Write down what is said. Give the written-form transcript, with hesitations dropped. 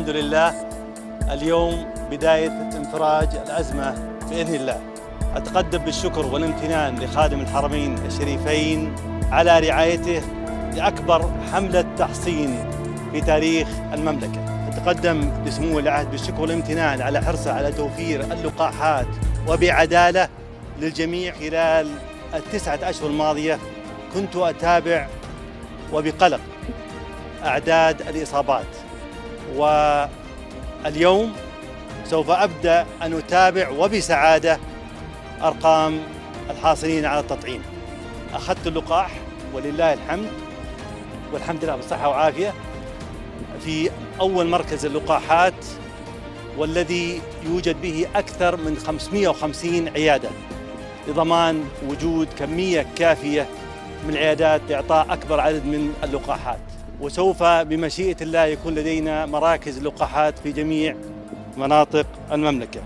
الحمد لله اليوم بداية انفراج الأزمة بإذن الله. أتقدم بالشكر والامتنان لخادم الحرمين الشريفين على رعايته لأكبر حملة تحصين في تاريخ المملكة. أتقدم لسمو العهد بالشكر والامتنان على حرصه على توفير اللقاحات وبعدالة للجميع. خلال التسعة أشهر الماضية كنت أتابع وبقلق أعداد الإصابات، واليوم سوف أبدأ أن أتابع وبسعادة أرقام الحاصلين على التطعيم. أخذت اللقاح ولله الحمد، والحمد لله بالصحة وعافية في أول مركز اللقاحات، والذي يوجد به أكثر من 550 عيادة لضمان وجود كمية كافية من العيادات لإعطاء أكبر عدد من اللقاحات. وسوف بمشيئة الله يكون لدينا مراكز لقاحات في جميع مناطق المملكة.